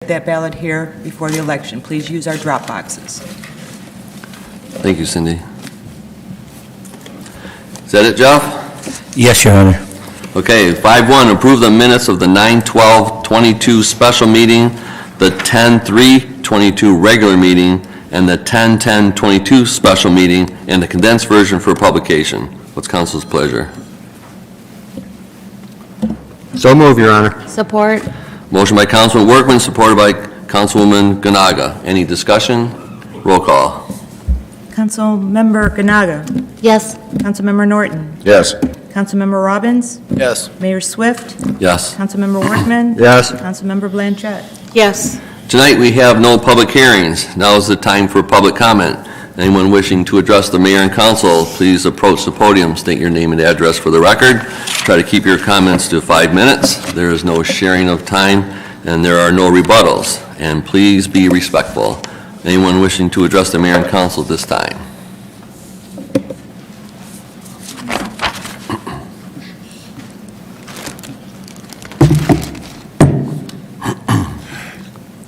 that ballot here before the election. Please use our drop boxes. Thank you, Cindy. Is that it, Jeff? Yes, Your Honor. Okay, 5-1, approve the minutes of the 9/12/22 special meeting, the 10/3/22 regular meeting, and the 10/10/22 special meeting, and the condensed version for publication. What's council's pleasure? So move, Your Honor. Support. Motion by Councilman Workman, supported by Councilwoman Ganaga. Any discussion? Roll call. Councilmember Ganaga. Yes. Councilmember Norton. Yes. Councilmember Robbins. Yes. Mayor Swift. Yes. Councilmember Workman. Yes. Councilmember Blanchett. Yes. Tonight, we have no public hearings. Now is the time for public comment. Anyone wishing to address the mayor and council, please approach the podium, state your name and address for the record. Try to keep your comments to 5 minutes. There is no sharing of time, and there are no rebuttals. And please be respectful. Anyone wishing to address the mayor and council at this time?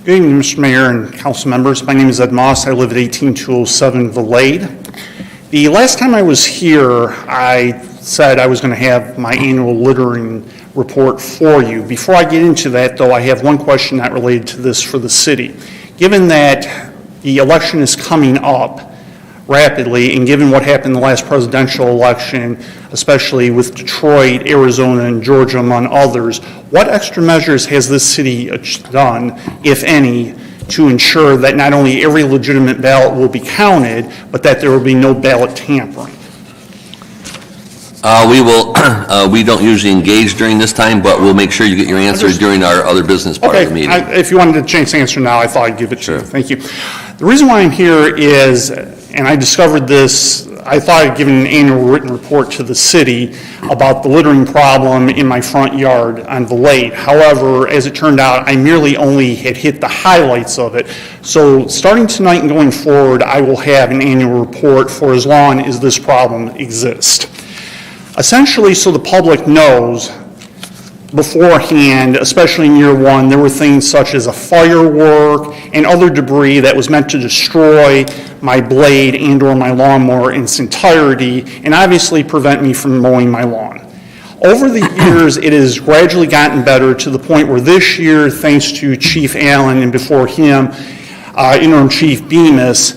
Good evening, Mr. Mayor and council members. My name is Ed Moss. I live at 18207 Valade. The last time I was here, I said I was going to have my annual littering report for you. Before I get into that, though, I have one question not related to this for the city. Given that the election is coming up rapidly, and given what happened in the last presidential election, especially with Detroit, Arizona, and Georgia, among others, what extra measures has this city done, if any, to ensure that not only every legitimate ballot will be counted, but that there will be no ballot tampering? We don't usually engage during this time, but we'll make sure you get your answer during our other business part of the meeting. If you wanted a chance to answer now, I thought I'd give it to Sure. you. Thank you. The reason why I'm here is, and I discovered this, I thought I'd given an annual written report to the city about the littering problem in my front yard on Valade. However, as it turned out, I merely only had hit the highlights of it. So starting tonight and going forward, I will have an annual report for as long as this problem exists. Essentially, so the public knows beforehand, especially in year one, there were things such as a firework and other debris that was meant to destroy my blade and or my lawnmower in its entirety and obviously prevent me from mowing my lawn. Over the years, it has gradually gotten better to the point where this year, thanks to Chief Allen and before him, Interim Chief Bemis,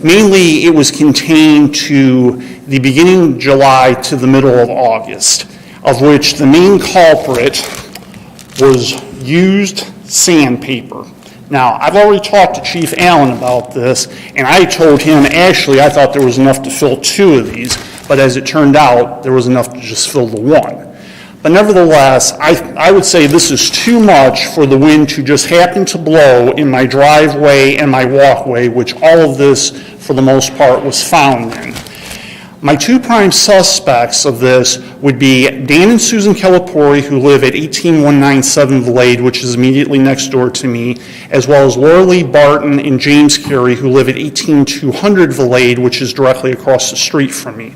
mainly it was contained to the beginning of July to the middle of August, of which the main culprit was used sandpaper. Now, I've already talked to Chief Allen about this, and I told him, actually, I thought there was enough to fill 2 of these, but as it turned out, there was enough to just fill the 1. But nevertheless, I would say this is too much for the wind to just happen to blow in my driveway and my walkway, which all of this, for the most part, was found in. My 2 prime suspects of this would be Dan and Susan Calipori, who live at 18197 Valade, which is immediately next door to me, as well as Laura Lee Barton and James Carey, who live at 18200 Valade, which is directly across the street from me.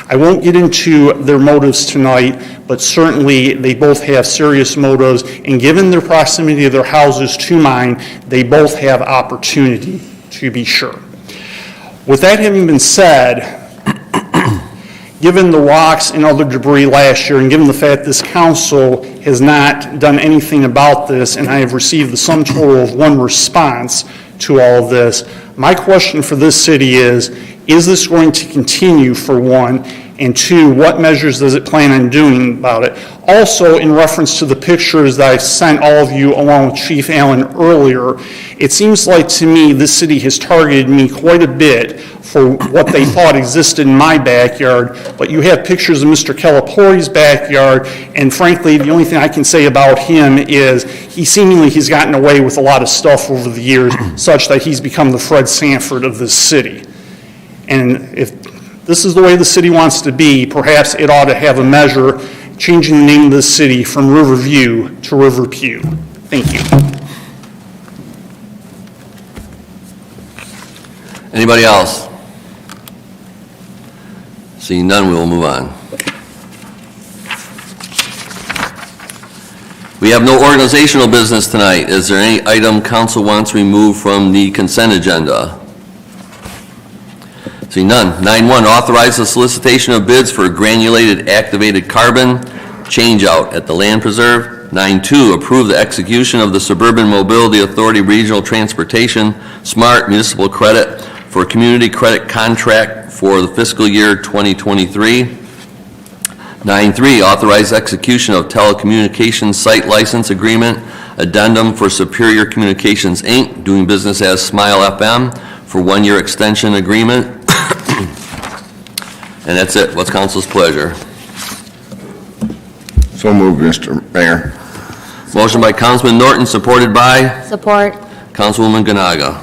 I won't get into their motives tonight, but certainly they both have serious motives, and given their proximity of their houses to mine, they both have opportunity, to be sure. With that having been said, given the rocks and other debris last year, and given the fact this council has not done anything about this, and I have received the sum total of 1 response to all of this, my question for this city is this going to continue, for 1? And 2, what measures does it plan on doing about it? Also, in reference to the pictures that I sent all of you along with Chief Allen earlier, it seems like to me this city has targeted me quite a bit for what they thought existed in my backyard, but you have pictures of Mr. Calipori's backyard, and frankly, the only thing I can say about him is he's gotten away with a lot of stuff over the years, such that he's become the Fred Sanford of this city. And if this is the way the city wants to be, perhaps it ought to have a measure changing the name of this city from Riverview to Riverpew. Thank you. Anybody else? Seeing none, we will move on. We have no organizational business tonight. Is there any item council wants removed from the consent agenda? See none. 9.1, authorize the solicitation of bids for granulated activated carbon changeout at the land preserve. 9.2, approve the execution of the Suburban Mobility Authority Regional Transportation Smart Municipal Credit for Community Credit Contract for the fiscal year 2023. 9.3, authorize execution of telecommunications site license agreement addendum for Superior Communications, Inc., doing business as Smile FM, for one-year extension agreement. And that's it. What's council's pleasure? So moved, Mr. Mayor. Motion by Councilman Norton, supported by Support. Councilwoman Ganaga.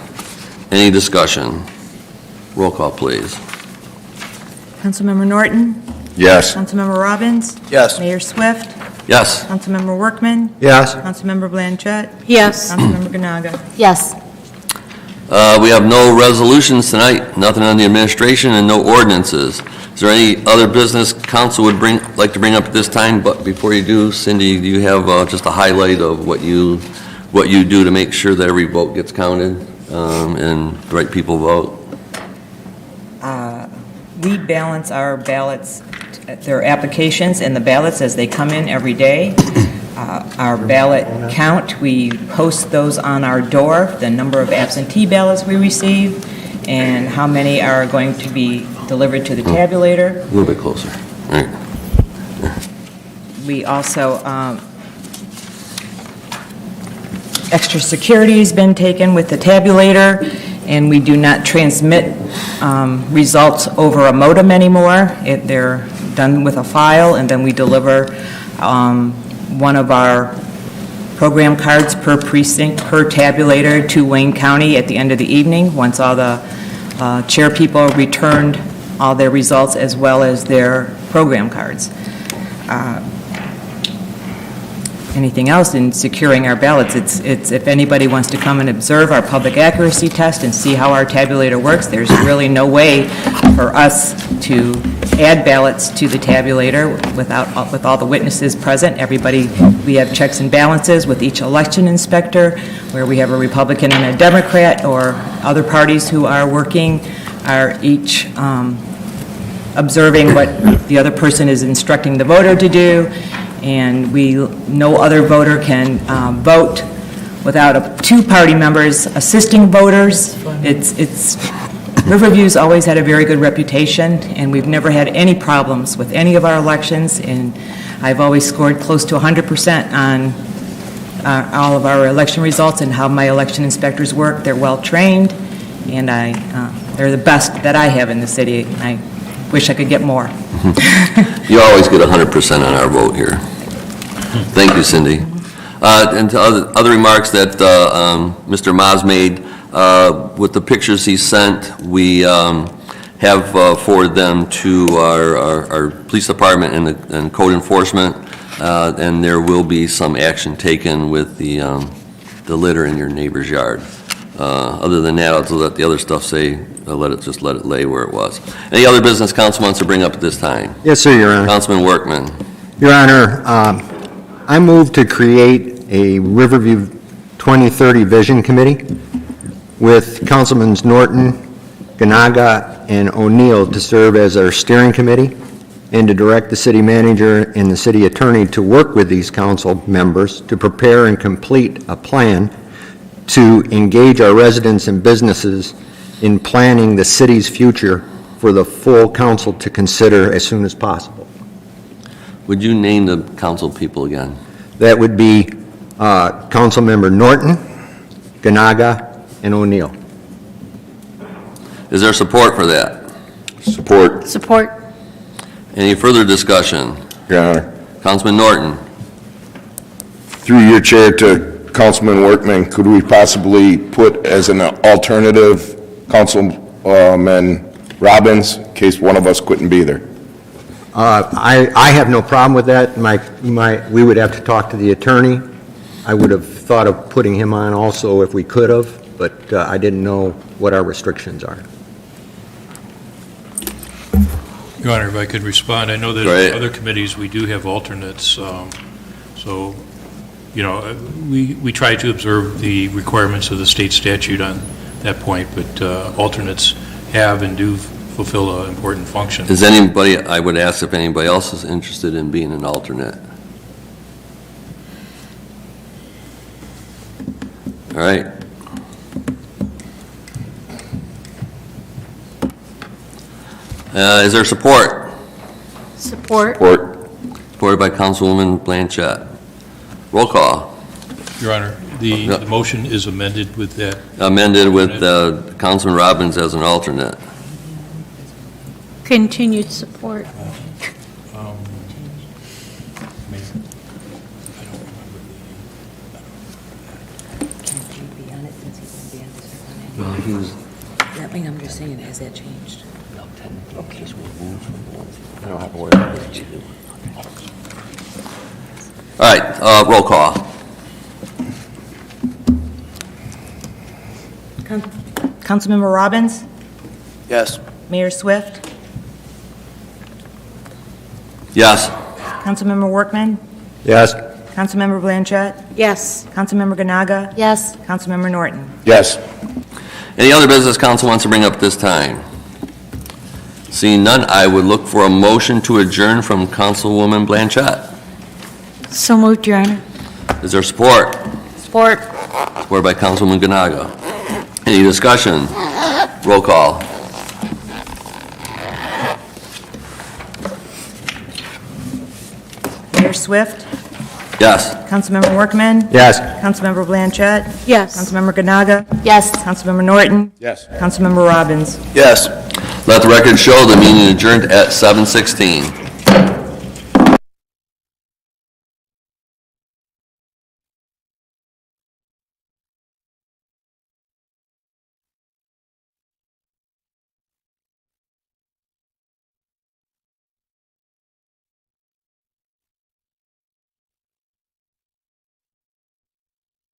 Any discussion? Roll call, please. Councilmember Norton? Yes. Councilmember Robbins? Yes. Mayor Swift? Yes. Councilmember Workman? Yes. Councilmember Blanchett? Yes. Councilmember Ganaga? Yes. We have no resolutions tonight, nothing on the administration, and no ordinances. Is there any other business council would like to bring up at this time? But before you do, Cindy, do you have just a highlight of what you do to make sure that every vote gets counted and the right people vote? We balance our ballots, their applications and the ballots as they come in every day. Our ballot count, we post those on our door, the number of absentee ballots we receive, and how many are going to be delivered to the tabulator. A little bit closer. All right. We also, extra security has been taken with the tabulator, and we do not transmit results over a modem anymore. They're done with a file, and then we deliver one of our program cards per precinct, per tabulator to Wayne County at the end of the evening, once all the chair people returned all their results as well as their program cards. Anything else in securing our ballots, it's if anybody wants to come and observe our public accuracy test and see how our tabulator works, there's really no way for us to add ballots to the tabulator with all the witnesses present. We have checks and balances with each election inspector, where we have a Republican and a Democrat, or other parties who are working are each observing what the other person is instructing the voter to do, and no other voter can vote without two party members assisting voters. Riverview's always had a very good reputation, and we've never had any problems with any of our elections, and I've always scored close to 100% on all of our election results and how my election inspectors work. They're well-trained, and they're the best that I have in the city. I wish I could get more. You always get 100% on our vote here. Thank you, Cindy. And to other remarks that Mr. Maz made, with the pictures he sent, we have forwarded them to our police department and code enforcement, and there will be some action taken with the litter in your neighbor's yard. Other than that, I'll let the other stuff say, let it lay where it was. Any other business council wants to bring up at this time? Yes, sir, Your Honor. Councilman Workman. Your Honor, I move to create a Riverview 2030 Vision Committee with Councilmans Norton, Ganaga, and O'Neill to serve as our steering committee, and to direct the city manager and the city attorney to work with these council members to prepare and complete a plan to engage our residents and businesses in planning the city's future for the full council to consider as soon as possible. Would you name the council people again? That would be Councilmember Norton, Ganaga, and O'Neill. Is there support for that? Support, Support. Any further discussion? Your Honor. Councilman Norton. Through your chair to Councilman Workman, could we possibly put as an alternative Councilman Robbins, in case one of us couldn't be there? I have no problem with that. We would have to talk to the attorney. I would have thought of putting him on also if we could have, but I didn't know what our restrictions are. Your Honor, if I could respond, I know that Go ahead. in other committees, we do have alternates, so we try to observe the requirements of the state statute on that point, but alternates have and do fulfill an important function. Is anybody, I would ask if anybody else is interested in being an alternate. All right. Is there support? Support. Support. Supported by Councilwoman Blanchett. Roll call. Your Honor, the motion is amended with that. Amended with Councilman Robbins as an alternate. Continued support. Well, he was, I mean, I'm just saying, has that changed? Okay. I don't have a word. all right, roll call. Councilmember Robbins? Yes. Mayor Swift? Yes. Councilmember Workman? Yes. Councilmember Blanchett? Yes. Councilmember Ganaga? Yes. Councilmember Norton? Yes. Any other business council wants to bring up this time? Seeing none, I would look for a motion to adjourn from Councilwoman Blanchett. So moved, Your Honor. Is there support? Support. Supported by Councilwoman Ganaga. Any discussion? Roll call. Mayor Swift? Yes. Councilmember Workman? Yes. Councilmember Blanchett? Yes. Councilmember Ganaga? Yes. Councilmember Norton? Yes. Councilmember Robbins? Yes. Let the record show the meeting adjourned at 7:16.